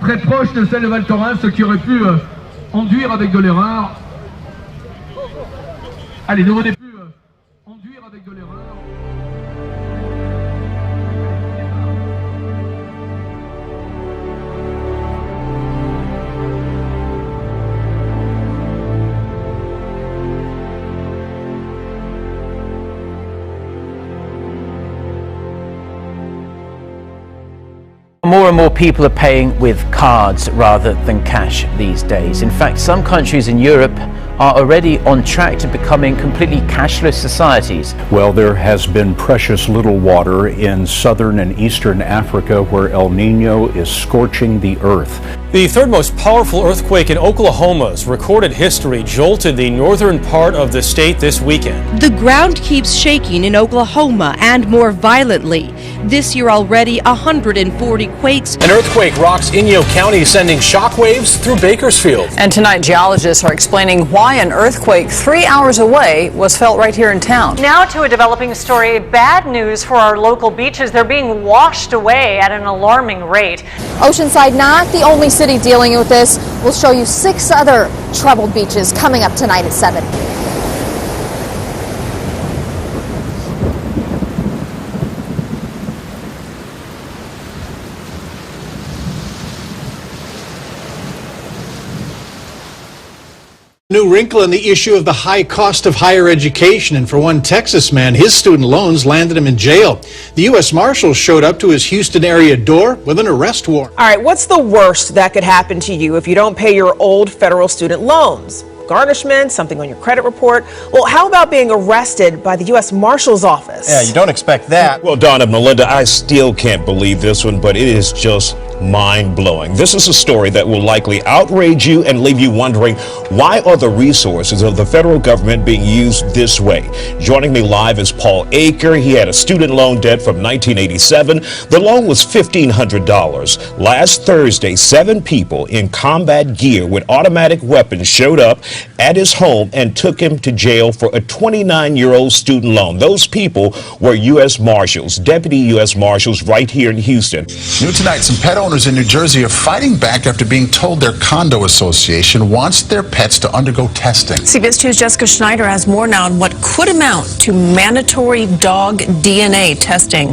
très proche de celle de Val Thorens, ce qui aurait pu enduire avec de l'erreur. Allez, nouveau début, enduire avec de l'erreur. More and more people are paying with cards rather than cash these days. In fact, some countries in Europe are already on track to becoming completely cashless societies. Well, there has been precious little water in southern and eastern Africa where El Nino is scorching the earth. The third most powerful earthquake in Oklahoma's recorded history jolted the northern part of the state this weekend. The ground keeps shaking in Oklahoma, and more violently. This year already 140 quakes. An earthquake rocks Inyo County, sending shockwaves through Bakersfield. And tonight, geologists are explaining why an earthquake 3 hours away was felt right here in town. Now to a developing story. Bad news for our local beaches. They're being washed away at an alarming rate. Oceanside not the only city dealing with this. We'll show you 6 other troubled beaches coming up tonight at 7. New wrinkle in the issue of the high cost of higher education, and for one Texas man, his student loans landed him in jail. The U.S. Marshals showed up to his Houston area door with an arrest warrant. All right, what's the worst that could happen to you if you don't pay your old federal student loans? Garnishment, something on your credit report. Well, how about being arrested by the U.S. Marshal's Office? Yeah, you don't expect that. Well, Donna, Melinda, I still can't believe this one, but it is just mind-blowing. This is a story that will likely outrage you and leave you wondering, why are the resources of the federal government being used this way? Joining me live is Paul Aker. He had a student loan debt from 1987. The loan was $1,500. Last Thursday, 7 people in combat gear with automatic weapons showed up at his home and took him to jail for a 29-year-old student loan. Those people were U.S. Marshals, Deputy U.S. Marshals right here in Houston. New tonight, some pet owners in New Jersey are fighting back after being told their condo association wants their pets to undergo testing. CBS 2's Jessica Schneider has more now on what could amount to mandatory dog DNA testing.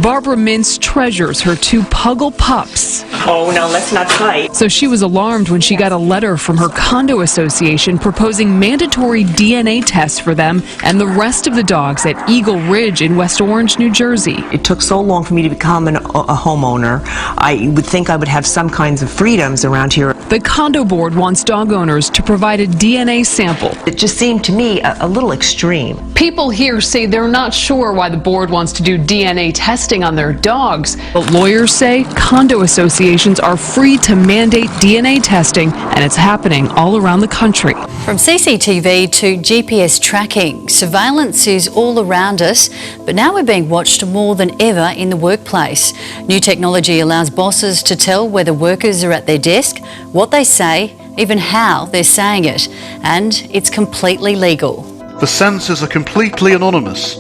Barbara Mintz treasures her 2 Puggle pups. Oh, no, let's not fight. So she was alarmed when she got a letter from her condo association proposing mandatory DNA tests for them and the rest of the dogs at Eagle Ridge in West Orange, New Jersey. It took so long for me to become a homeowner. I would think I would have some kinds of freedoms around here. The condo board wants dog owners to provide a DNA sample. It just seemed to me a little extreme. People here say they're not sure why the board wants to do DNA testing on their dogs. But lawyers say condo associations are free to mandate DNA testing, and it's happening all around the country. From CCTV to GPS tracking, surveillance is all around us, but now we're being watched more than ever in the workplace. New technology allows bosses to tell whether workers are at their desk, what they say, even how they're saying it, and it's completely legal. The sensors are completely anonymous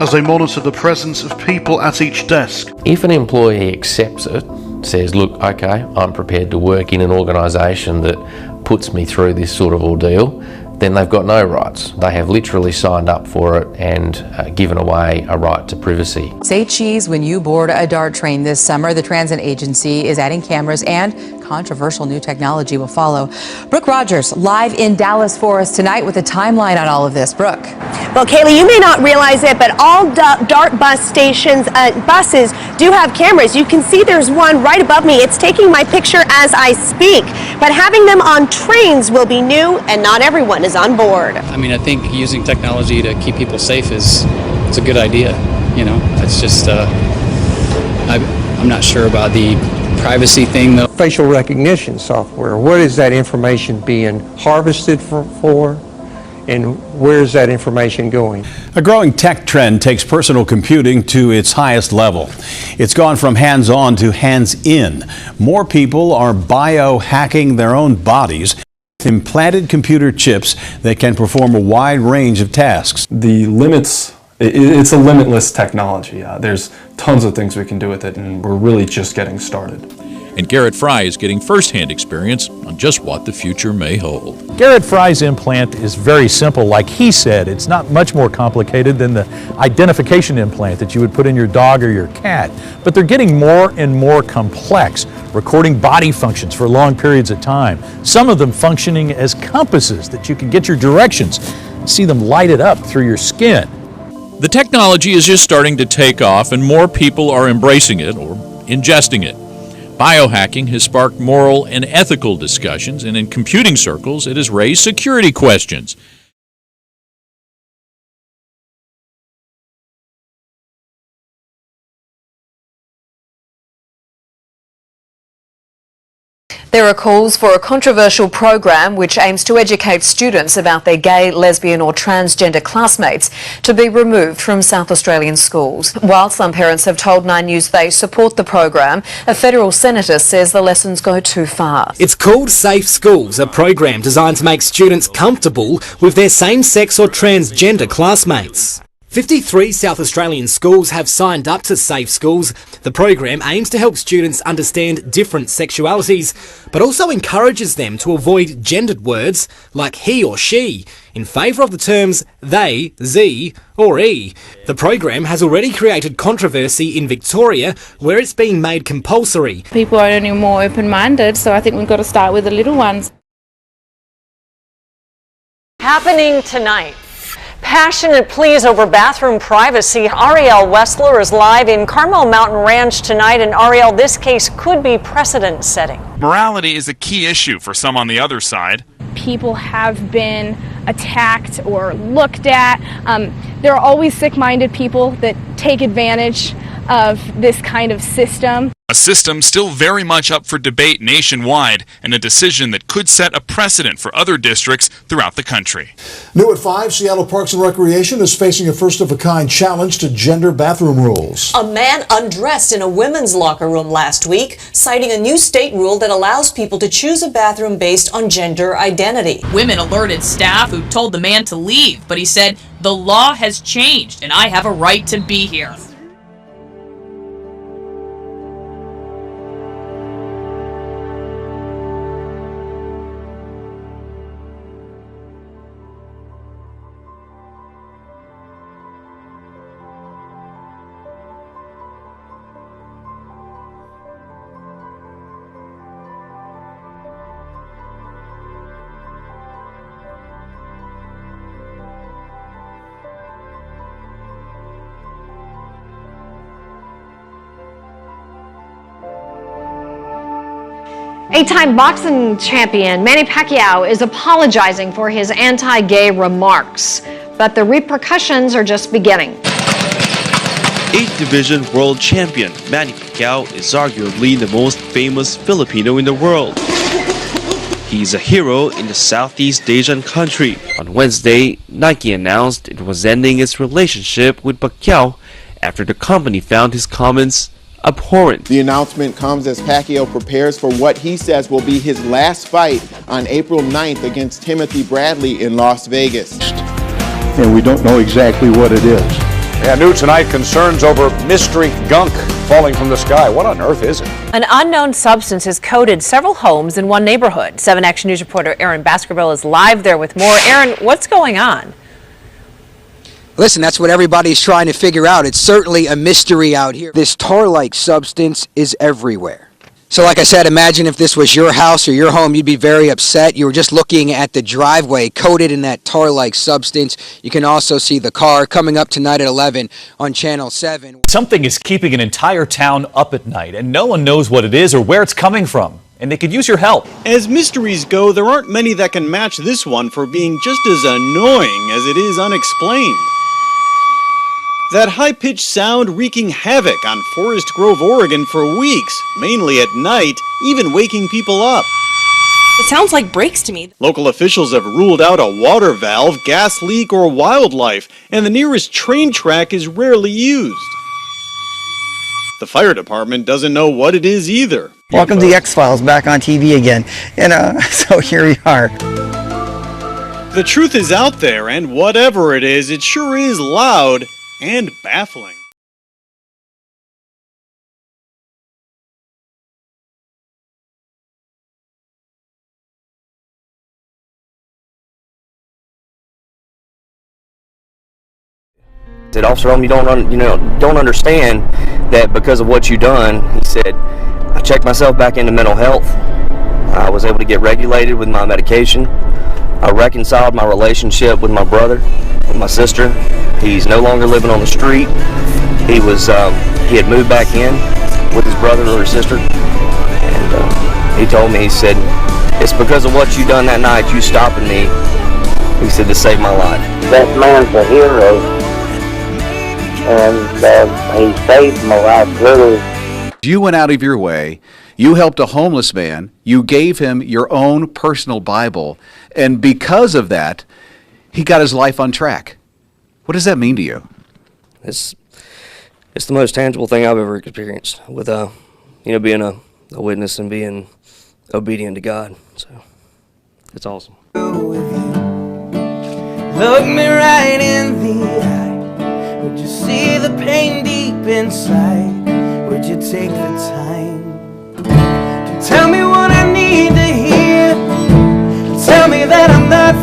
as they monitor the presence of people at each desk. If an employee accepts it, says, look, okay, I'm prepared to work in an organisation that puts me through this sort of ordeal, then they've got no rights. They have literally signed up for it and given away a right to privacy. Say cheese when you board a DART train this summer. The transit agency is adding cameras, and controversial new technology will follow. Brooke Rogers live in Dallas for us tonight with a timeline on all of this. Brooke. Well, Kaylee, you may not realize it, but all DART bus stations, buses do have cameras. You can see there's one right above me. It's taking my picture as I speak. But having them on trains will be new, and not everyone is on board. I mean, I think using technology to keep people safe is a good idea. You know, it's just I'm not sure about the privacy thing, though. Facial recognition software, what is that information being harvested for, and where's that information going? A growing tech trend takes personal computing to its highest level. It's gone from hands-on to hands-in. More people are biohacking their own bodies with implanted computer chips that can perform a wide range of tasks. The limits, it's a limitless technology. There's tons of things we can do with it, and we're really just getting started. and Garrett Fry is getting first-hand experience on just what the future may hold. Garrett Fry's implant is very simple. Like he said, it's not much more complicated than the identification implant that you would put in your dog or your cat. But they're getting more and more complex, recording body functions for long periods of time. Some of them functioning as compasses that you can get your directions, see them lighted up through your skin. The technology is just starting to take off, and more people are embracing it or ingesting it. Biohacking has sparked moral and ethical discussions, and in computing circles, it has raised security questions. There are calls for a controversial program which aims to educate students about their gay, lesbian or transgender classmates to be removed from South Australian schools. While some parents have told Nine News they support the program, a federal senator says the lessons go too far. It's called Safe Schools, a program designed to make students comfortable with their same-sex or transgender classmates. 53 South Australian schools have signed up to Safe Schools. The program aims to help students understand different sexualities, but also encourages them to avoid gendered words like he or she, in favour of the terms they, ze, or e. The program has already created controversy in Victoria, where it's being made compulsory. People are only more open-minded, so I think we've got to start with the little ones. Happening tonight. Passionate pleas over bathroom privacy. Ariel Westler is live in Carmel Mountain Ranch tonight. And Ariel, this case could be precedent-setting. Morality is a key issue for some on the other side. People have been attacked or looked at. There are always sick-minded people that take advantage of this kind of system. A system still very much up for debate nationwide, and a decision that could set a precedent for other districts throughout the country. New at 5, Seattle Parks and Recreation is facing a first-of-a-kind challenge to gender bathroom rules. A man undressed in a women's locker room last week, citing a new state rule that allows people to choose a bathroom based on gender identity. Women alerted staff who told the man to leave, but he said, "The law has changed and I have a right to be here." Eight-time boxing champion Manny Pacquiao is apologizing for his anti-gay remarks, but the repercussions are just beginning. 8th Division World Champion Manny Pacquiao is arguably the most famous Filipino in the world. He's a hero in the Southeast Asian country. On Wednesday, Nike announced it was ending its relationship with Pacquiao after the company found his comments abhorrent. The announcement comes as Pacquiao prepares for what he says will be his last fight on April 9th against Timothy Bradley in Las Vegas. And we don't know exactly what it is. Yeah, new tonight, concerns over mystery gunk falling from the sky. What on earth is it? An unknown substance has coated several homes in one neighborhood. 7 Action News reporter Aaron Baskerville is live there with more. Aaron, what's going on? Listen, that's what everybody's trying to figure out. It's certainly a mystery out here. This tar-like substance is everywhere. So like I said, imagine if this was your house or your home, you'd be very upset. You were just looking at the driveway coated in that tar-like substance. You can also see the car coming up tonight at 11 on Channel 7. Something is keeping an entire town up at night, and no one knows what it is or where it's coming from. And they could use your help. As mysteries go, there aren't many that can match this one for being just as annoying as it is unexplained. That high-pitched sound wreaking havoc on Forest Grove, Oregon for weeks, mainly at night, even waking people up. It sounds like brakes to me. Local officials have ruled out a water valve, gas leak, or wildlife, and the nearest train track is rarely used. The fire department doesn't know what it is either. Welcome to the X-Files, back on TV again. And so here we are. The truth is out there, and whatever it sure is loud and baffling. The officer told me, don't understand that because of what you done. He said, I checked myself back into mental health. I was able to get regulated with my medication. I reconciled my relationship with my brother, with my sister. He's no longer living on the street. He had moved back in with his brother or his sister. And he told me, he said, it's because of what you done that night, you stopping me. He said, to save my life. That man's a hero, and he saved my life, really. You went out of your way, you helped a homeless man, you gave him your own personal Bible, and because of that, he got his life on track. What does that mean to you? It's the most tangible thing I've ever experienced with, being a witness and being obedient to God. So it's awesome. Look me right in the eye. Would you see the pain deep inside? Would you take the time to tell me what I need to hear? Tell me that I'm not